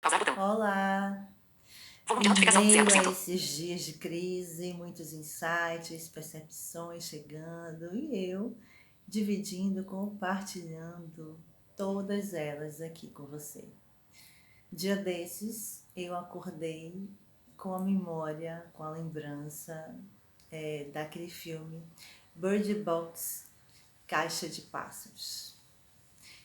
Pausar botão. Olá! Volume de Em notificação meio a 0%. esses dias de crise, muitos insights, percepções chegando e eu dividindo, compartilhando todas elas aqui com você. Dia desses eu acordei com a memória, com a lembrança daquele filme Bird Box, Caixa de Pássaros.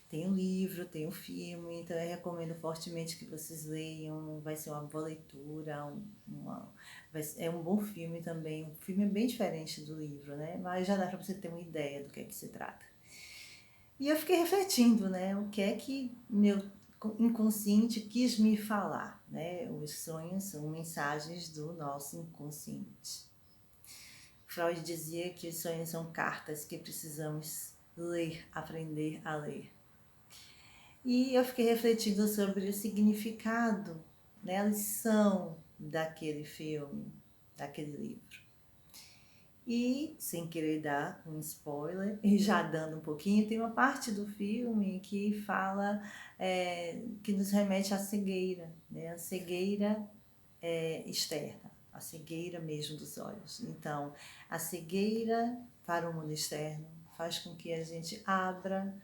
Tem um livro, tem um filme, então eu recomendo fortemente que vocês leiam. Vai ser uma boa leitura, é um bom filme também. O filme é bem diferente do livro, né? Mas já dá para você ter uma ideia do que é que se trata. E eu fiquei refletindo, né? O que é que meu inconsciente quis me falar, né? Os sonhos são mensagens do nosso inconsciente. Freud dizia que os sonhos são cartas que precisamos ler, aprender a ler. E eu fiquei refletindo sobre o significado, né, a lição daquele filme, daquele livro. E, sem querer dar um spoiler, e já dando um pouquinho, tem uma parte do filme que fala, que nos remete à cegueira, né, a cegueira externa, a cegueira mesmo dos olhos. Então, a cegueira para o mundo externo faz com que a gente abra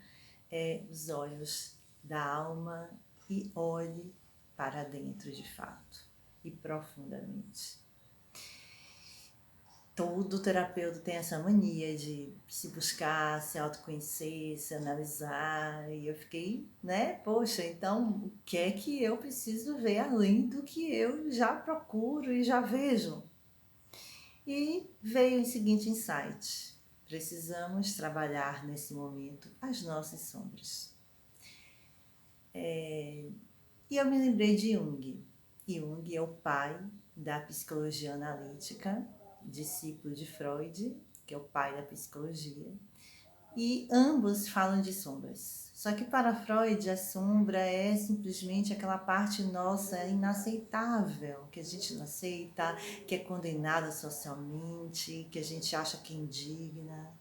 os olhos da alma e olhe para dentro de fato e profundamente. Todo terapeuta tem essa mania de se buscar, se autoconhecer, se analisar, e eu fiquei, né, poxa, então o que é que eu preciso ver além do que eu já procuro e já vejo? E veio o seguinte insight: precisamos trabalhar nesse momento as nossas sombras. E eu me lembrei de Jung. Jung é o pai da psicologia analítica, discípulo de Freud, que é o pai da psicologia. E ambos falam de sombras. Só que para Freud a sombra é simplesmente aquela parte nossa inaceitável, que a gente não aceita, que é condenada socialmente, que a gente acha que é indigna.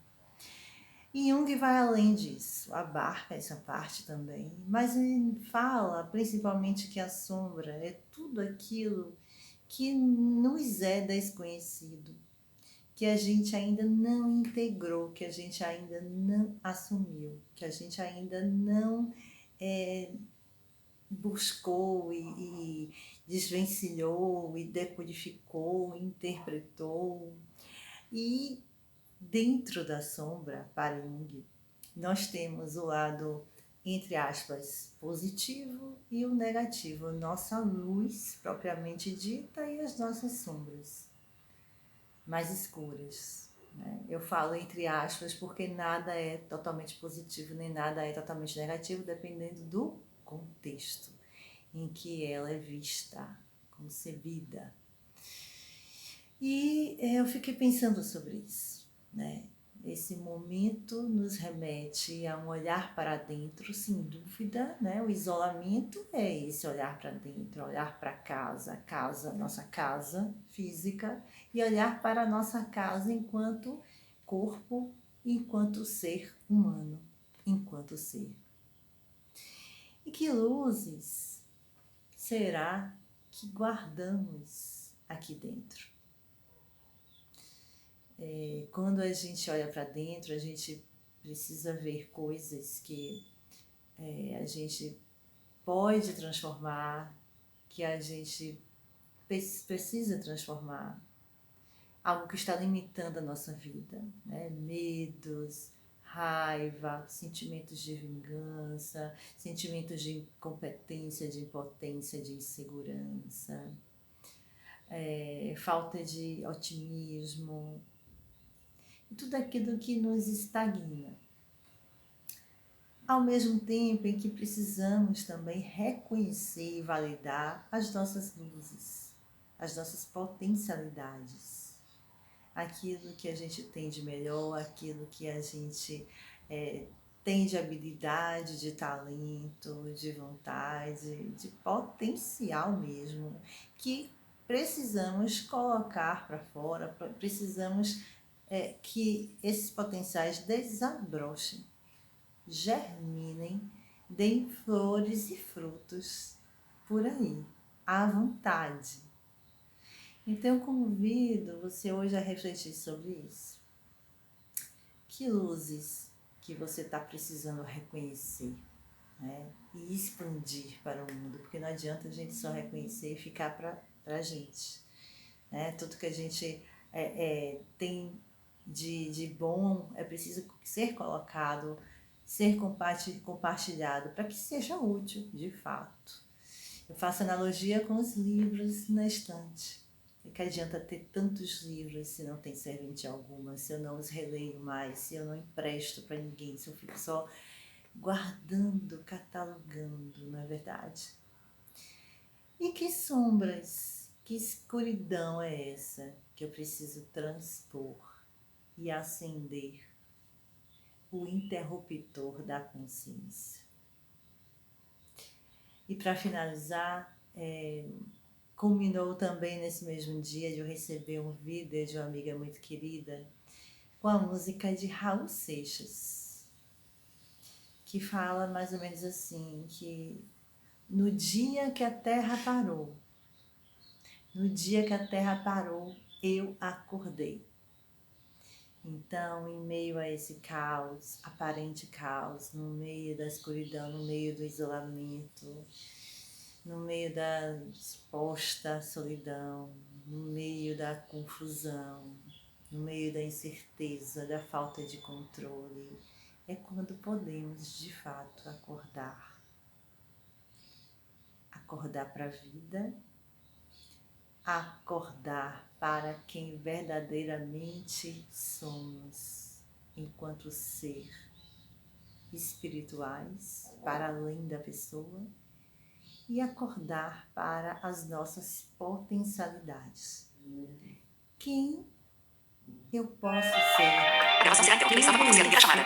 E Jung vai além disso, abarca essa parte também, mas ele fala principalmente que a sombra é tudo aquilo que nos é desconhecido, que a gente ainda não integrou, que a gente ainda não assumiu, que a gente ainda não buscou e desvencilhou e decodificou, interpretou. E dentro da sombra, para Jung, nós temos o lado, entre aspas, positivo e o negativo, nossa luz propriamente dita e as nossas sombras mais escuras. Né? Eu falo entre aspas porque nada é totalmente positivo nem nada é totalmente negativo, dependendo do contexto em que ela é vista, concebida. E eu fiquei pensando sobre isso, né? Esse momento nos remete a um olhar para dentro, sem dúvida, né? O isolamento é esse olhar para dentro, olhar para a casa, nossa casa física, e olhar para a nossa casa enquanto corpo, enquanto ser humano, enquanto ser. E que luzes será que guardamos aqui dentro? Quando a gente olha para dentro, a gente precisa ver coisas que a gente pode transformar, que a gente precisa transformar. Algo que está limitando a nossa vida, né? Medos, raiva, sentimentos de vingança, sentimentos de incompetência, de impotência, de insegurança, falta de otimismo, tudo aquilo que nos estagna. Ao mesmo tempo em que precisamos também reconhecer e validar as nossas luzes, as nossas potencialidades, aquilo que a gente tem de melhor, aquilo que a gente tem de habilidade, de talento, de vontade, de potencial mesmo, que precisamos colocar para fora, precisamos que esses potenciais desabrochem, germinem, deem flores e frutos por aí, à vontade. Então eu convido você hoje a refletir sobre isso. Que luzes que você está precisando reconhecer, né? E expandir para o mundo, porque não adianta a gente só reconhecer e ficar para a gente, né? Tudo que a gente tem de bom é preciso ser colocado, ser compartilhado para que seja útil de fato. Eu faço analogia com os livros na estante. E que adianta ter tantos livros se não tem serventia alguma, se eu não os releio mais, se eu não empresto para ninguém, se eu fico só guardando, catalogando, não é verdade? E que sombras, que escuridão é essa que eu preciso transpor e acender o interruptor da consciência? E para finalizar, culminou também nesse mesmo dia de eu receber um vídeo de uma amiga muito querida com a música de Raul Seixas, que fala mais ou menos assim, que no dia que a Terra parou, eu acordei. Então, em meio a esse caos, aparente caos, no meio da escuridão, no meio do isolamento, no meio da suposta solidão, no meio da confusão, no meio da incerteza, da falta de controle, é quando podemos de fato acordar. Acordar para a vida, acordar para quem verdadeiramente somos, enquanto ser espirituais, para além da pessoa, e acordar para as nossas potencialidades. Quem eu posso ser? Gravação será interrompida. Estava conhecendo a chamada.